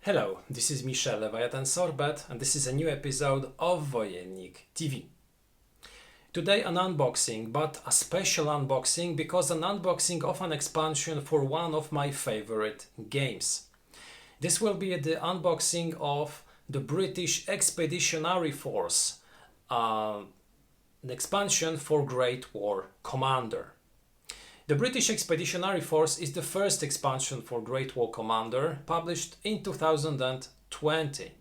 Hello, this is Michel Leviathan Sorbet and this is a new episode of Wojennik TV. Today an unboxing, but a special unboxing because an unboxing of an expansion for one of my favorite games. This will be the unboxing of the British Expeditionary Force, an expansion for Great War Commander. The British Expeditionary Force is the first expansion for Great War Commander, published in 2020.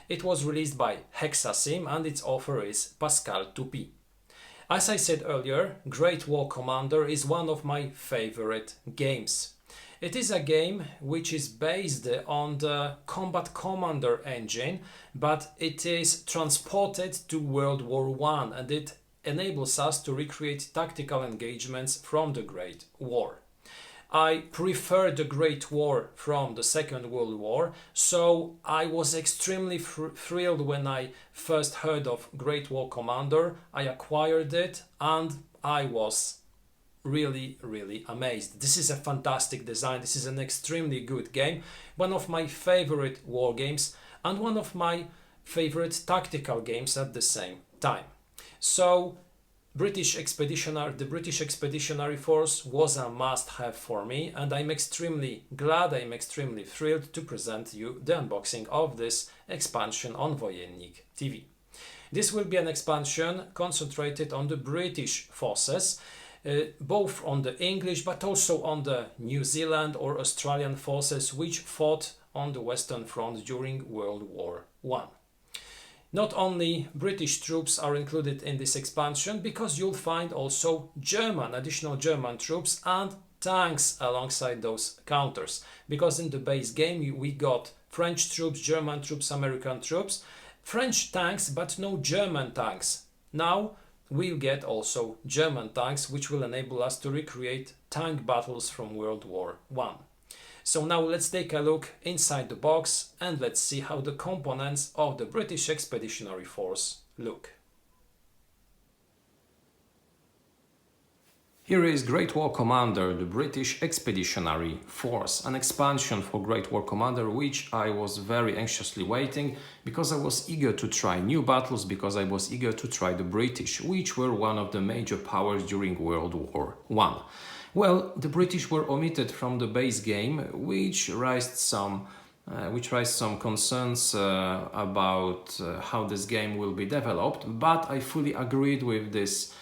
It was released by Hexasim and its author is Pascal Toupy. As I said earlier, Great War Commander is one of my favorite games. It is a game which is based on the Combat Commander engine, but it is transported to World War I and it enables us to recreate tactical engagements from the Great War. I prefer the Great War from the Second World War, so I was extremely thrilled when I first heard of Great War Commander. I acquired it and I was really amazed. This is a fantastic design. This is an extremely good game, one of my favorite war games and one of my favorite tactical games at the same time. So the British Expeditionary Force was a must-have for me, and I'm extremely glad, I'm extremely thrilled to present you the unboxing of this expansion on Wojennik TV. This will be an expansion concentrated on the British forces, both on the English but also on the New Zealand or Australian forces which fought on the Western Front during World War I. Not only British troops are included in this expansion, because you'll find also additional German troops and tanks alongside those counters. Because in the base game we got French troops, German troops, American troops, French tanks but no German tanks. Now we'll get also German tanks which will enable us to recreate tank battles from World War I. So now let's take a look inside the box and let's see how the components of the British Expeditionary Force look. Here is Great War Commander, the British Expeditionary Force, an expansion for Great War Commander which I was very anxiously waiting because I was eager to try new battles, because I was eager to try the British, which were one of the major powers during World War I. Well, the British were omitted from the base game, which raised some concerns about how this game will be developed. But I fully agreed with this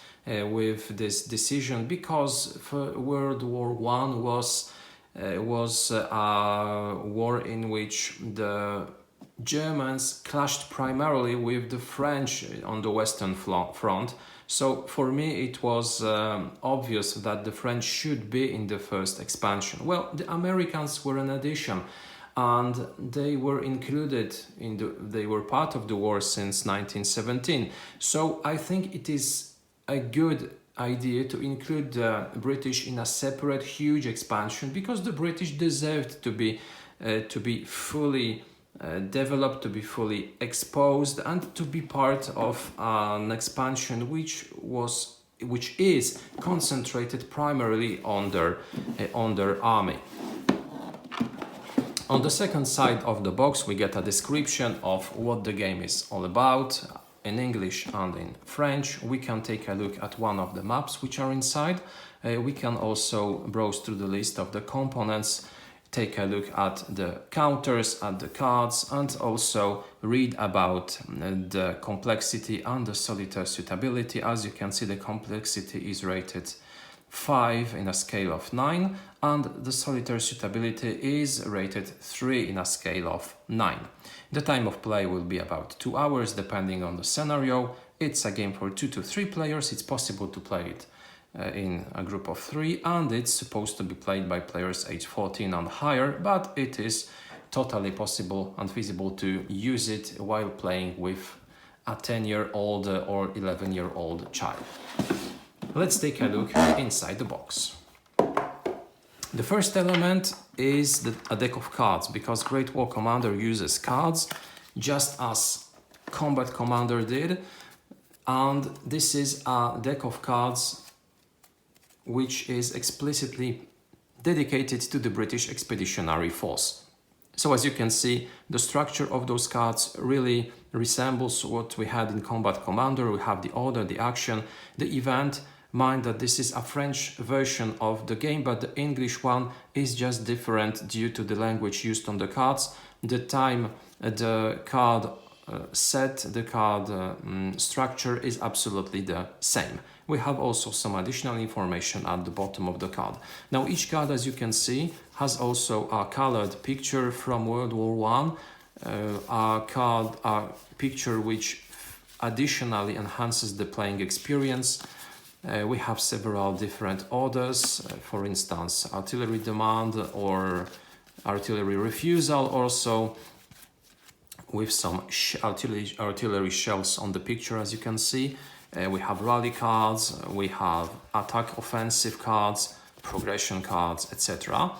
decision because World War I was a war in which the Germans clashed primarily with the French on the Western Front. So for me it was obvious that the French should be in the first expansion. Well, the Americans were an addition and they were included they were part of the war since 1917. So I think it is a good idea to include the British in a separate huge expansion because the British deserved to be fully developed, to be fully exposed and to be part of an expansion which is concentrated primarily on their army. On the second side of the box we get a description of what the game is all about in English and in French. We can take a look at one of the maps which are inside. We can also browse through the list of the components, take a look at the counters, at the cards, and also read about the complexity and the solitaire suitability. As you can see, the complexity is rated 5 in a scale of 9 and the solitaire suitability is rated 3 in a scale of 9. The time of play will be about 2 hours depending on the scenario. It's a game for 2 to 3 players. It's possible to play it in a group of 3 and it's supposed to be played by players age 14 and higher, but it is totally possible and feasible to use it while playing with a 10-year-old or 11-year-old child. Let's take a look inside the box. The first element is a deck of cards, because Great War Commander uses cards just as Combat Commander did, and this is a deck of cards which is explicitly dedicated to the British Expeditionary Force. So as you can see, the structure of those cards really resembles what we had in Combat Commander. We have the order, the action, the event. Mind that this is a French version of the game, but the English one is just different due to the language used on the cards. The time, the card set, the card structure is absolutely the same. We have also some additional information at the bottom of the card. Now each card, as you can see, has also a colored picture from World War I, a picture which additionally enhances the playing experience. We have several different orders, for instance, artillery demand or artillery refusal, also with some artillery shells on the picture, as you can see. We have rally cards, we have attack offensive cards, progression cards, etc.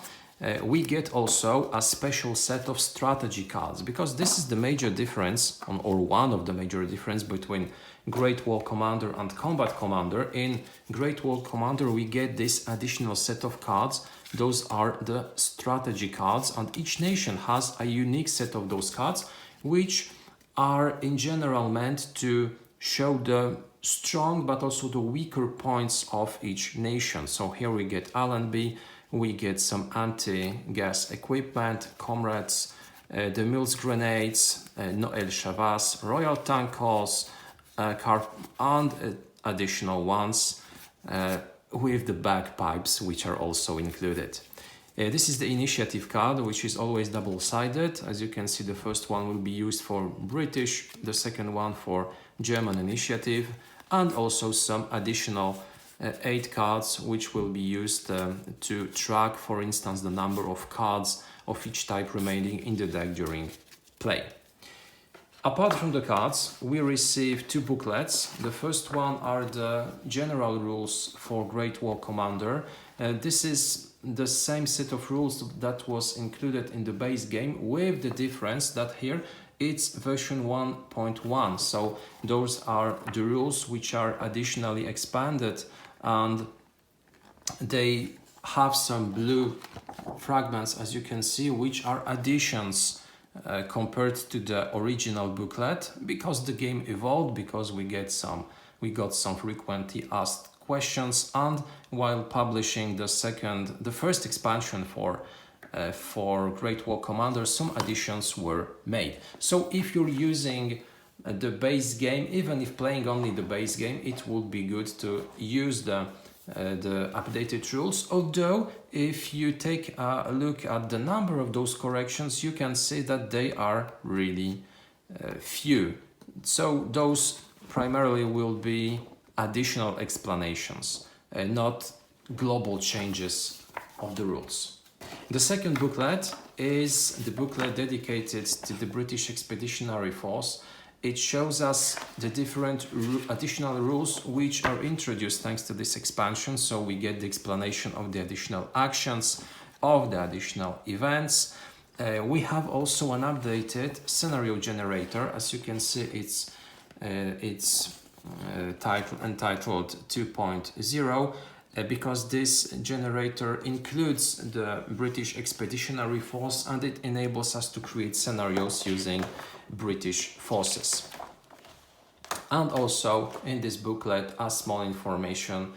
We get also a special set of strategy cards, because this is the major difference, or one of the major difference between Great War Commander and Combat Commander. In Great War Commander we get this additional set of cards. Those are the strategy cards, and each nation has a unique set of those cards, which are in general meant to show the strong but also the weaker points of each nation. So here we get Allenby, we get some anti-gas equipment, comrades, the Mills grenades, Noël Chavas, Royal Tank Horse, and additional ones with the bagpipes, which are also included. This is the initiative card, which is always double-sided. As you can see, the first one will be used for British, the second one for German initiative, and also some additional 8 cards which will be used to track, for instance, the number of cards of each type remaining in the deck during play. Apart from the cards, we receive 2 booklets. The first one are the general rules for Great War Commander. This is the same set of rules that was included in the base game, with the difference that here it's version 1.1. So those are the rules which are additionally expanded, and they have some blue fragments, as you can see, which are additions compared to the original booklet, because the game evolved, because we got some frequently asked questions, and while publishing the first expansion for Great War Commander, some additions were made. So if you're using the base game, even if playing only the base game, it would be good to use the updated rules. Although if you take a look at the number of those corrections, you can see that they are really few. So those primarily will be additional explanations, not global changes of the rules. The second booklet is the booklet dedicated to the British Expeditionary Force. It shows us the different additional rules which are introduced thanks to this expansion. So we get the explanation of the additional actions, of the additional events. We have also an updated scenario generator. As you can see, it's entitled 2.0. Because this generator includes the British Expeditionary Force, and it enables us to create scenarios using British forces. And also in this booklet, a small information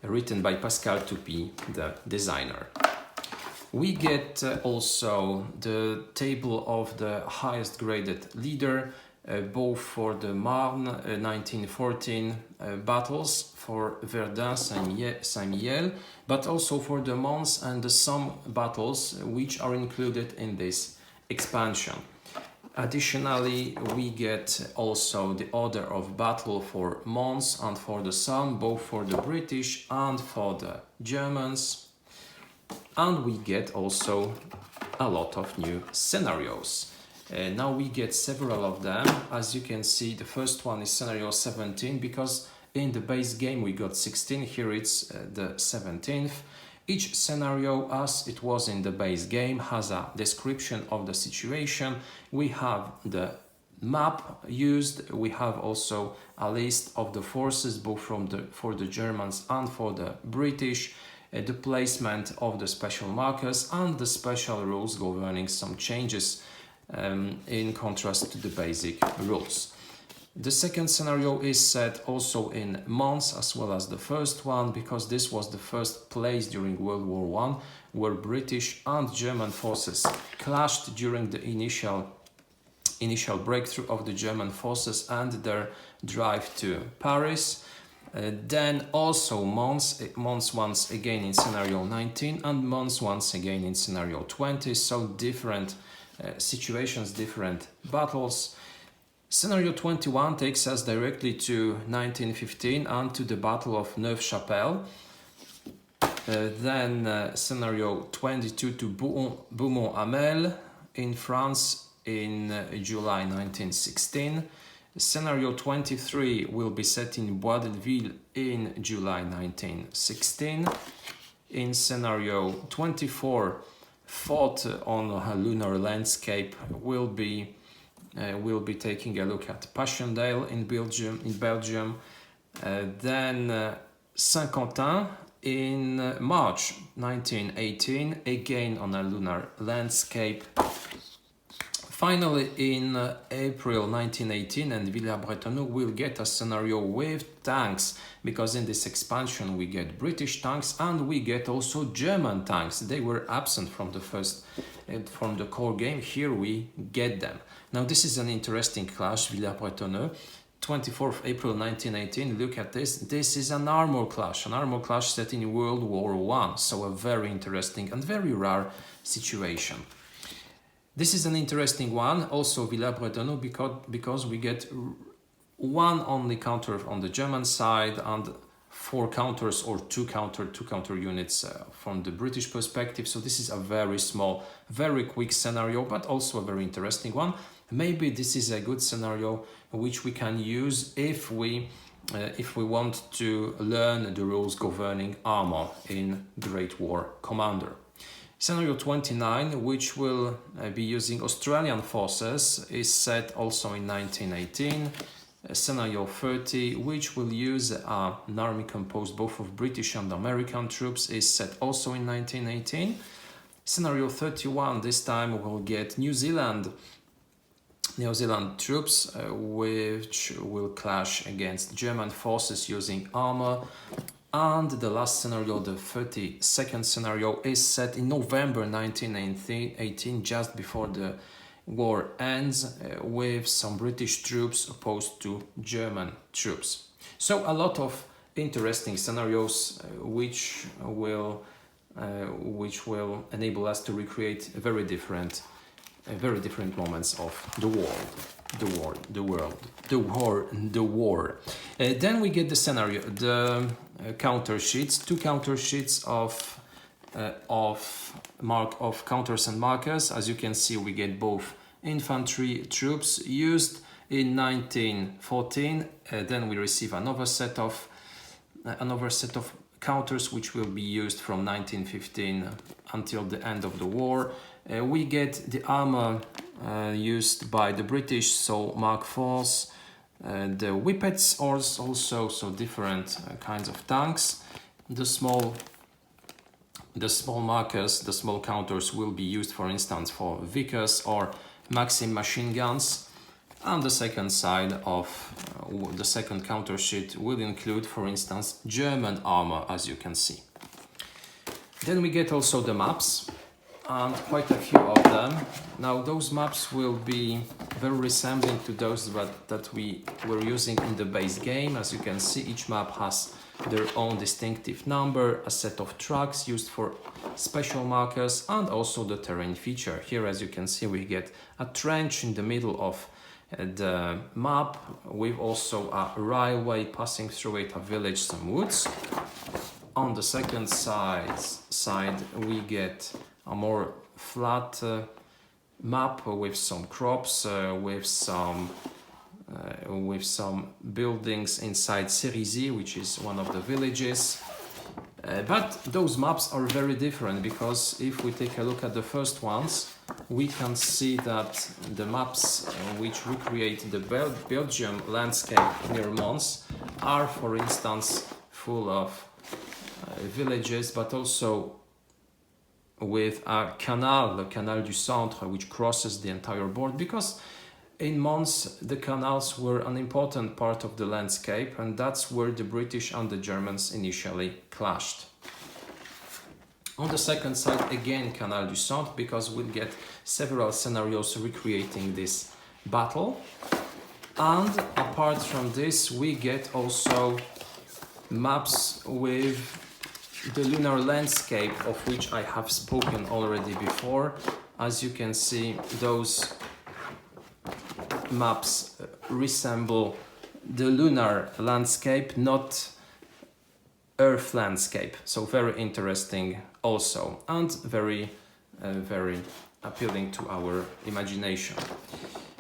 written by Pascal Toupy, the designer. We get also the table of the highest graded leader, both for the Marne 1914 battles, for Verdun, Saint-Mihiel, but also for the Mons and the Somme battles, which are included in this expansion. Additionally, we get also the order of battle for Mons and for the Somme, both for the British and for the Germans. And we get also a lot of new scenarios. Now we get several of them. As you can see, the first one is scenario 17, because in the base game we got 16, here it's the 17th. Each scenario, as it was in the base game, has a description of the situation. We have the map used, we have also a list of the forces, both for the Germans and for the British. the placement of the special markers and the special rules governing some changes in contrast to the basic rules. The second scenario is set also in months as well as the first one, because this was the first place during World War I where British and German forces clashed during the initial breakthrough of the German forces and their drive to Paris. Then also months once again in scenario 19 and months once again in scenario 20, so different situations, different battles. Scenario 21 takes us directly to 1915 and to the Battle of Neuve-Chapelle. Then scenario 22 to Beaumont-Hamel in France in July 1916. Scenario 23 will be set in Bois de Ville in July 1916. In scenario 24, fought on a lunar landscape, will be taking a look at Passchendaele in Belgium. Then Saint-Quentin in March 1918, again on a lunar landscape. Finally, in April 1918, and Villers-Bretonneux will get a scenario with tanks, because in this expansion we get British tanks and we get also German tanks. They were absent from the core game. Here we get them. Now this is an interesting clash, Villers-Bretonneux. 24th April 1918, look at this. This is an armor clash set in World War I, so a very interesting and very rare situation. This is an interesting one, also Villers-Bretonneux, because we get one only counter on the German side and 4 counters or two counter units from the British perspective. So this is a very small, very quick scenario, but also a very interesting one. Maybe this is a good scenario which we can use if we want to learn the rules governing armor in Great War Commander. Scenario 29, which will be using Australian forces, is set also in 1918. Scenario 30, which will use an army composed both of British and American troops, is set also in 1918. Scenario 31, this time we'll get New Zealand troops, which will clash against German forces using armor. And the last scenario, the 32nd scenario, is set in November 1918, just before the war ends, with some British troops opposed to German troops. So a lot of interesting scenarios which will enable us to recreate very different moments of the war. Then we get the scenario, the counter sheets, 2 counter sheets of counters and markers. As you can see, we get both infantry troops used in 1914. Then we receive another set of counters which will be used from 1915 until the end of the war. We get the armor used by the British, so Mark IVs, the whippets also, so different kinds of tanks. The small markers, the small counters will be used, for instance, for Vickers or Maxim machine guns. And the second side of the second counter sheet will include, for instance, German armor, as you can see. Then we get also the maps, and quite a few of them. Now those maps will be very resembling to those that we were using in the base game. As you can see, each map has their own distinctive number, a set of tracks used for special markers, and also the terrain feature. Here, as you can see, we get a trench in the middle of the map, with also a railway passing through it, a village, some woods. On the second side we get a more flat map with some crops, with some buildings inside Cerisy, which is one of the villages. But those maps are very different, because if we take a look at the first ones, we can see that the maps which recreate the Belgium landscape near Mons are, for instance, full of villages, but also with a canal, the Canal du Centre, which crosses the entire board, because in Mons the canals were an important part of the landscape, and that's where the British and the Germans initially clashed. On the second side, again Canal du Centre, because we'll get several scenarios recreating this battle. And apart from this, we get also maps with the lunar landscape, of which I have spoken already before. As you can see, those maps resemble the lunar landscape, not Earth landscape. So very interesting also, and very appealing to our imagination.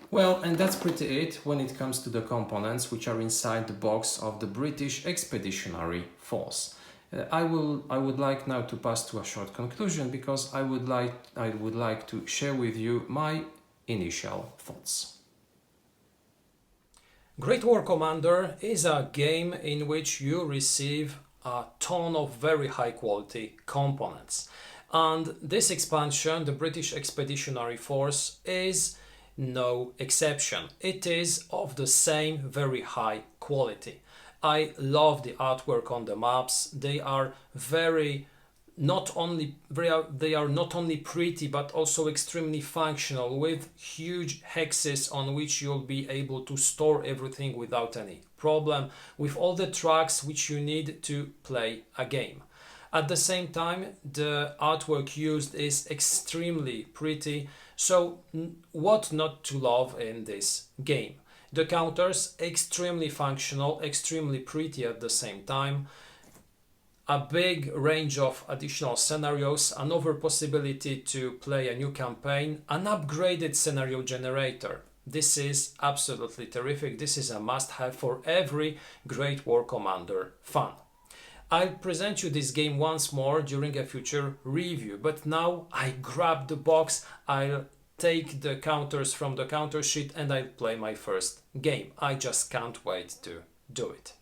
Well, and that's pretty it when it comes to the components which are inside the box of the British Expeditionary Force. I would like now to pass to a short conclusion, because I would like to share with you my initial thoughts. Great War Commander is a game in which you receive a ton of very high quality components. And this expansion, the British Expeditionary Force, is no exception. It is of the same very high quality. I love the artwork on the maps. They are not only pretty, but also extremely functional, with huge hexes on which you'll be able to store everything without any problem, with all the tracks which you need to play a game. At the same time, the artwork used is extremely pretty, so what not to love in this game? The counters, extremely functional, extremely pretty at the same time, a big range of additional scenarios, another possibility to play a new campaign, an upgraded scenario generator. This is absolutely terrific. This is a must-have for every Great War Commander fan. I'll present you this game once more during a future review, but now I grab the box, I'll take the counters from the counter sheet, and I'll play my first game. I just can't wait to do it.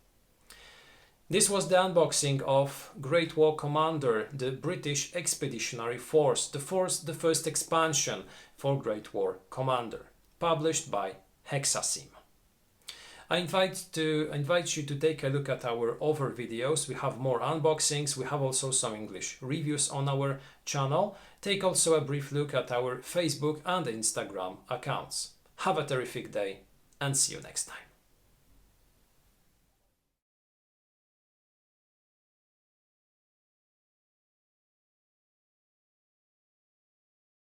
This was the unboxing of Great War Commander, the British Expeditionary Force, the first expansion for Great War Commander, published by Hexasim. I invite you to take a look at our other videos. We have more unboxings. We have also some English reviews on our channel. Take also a brief look at our Facebook and Instagram accounts. Have a terrific day, and see you next time.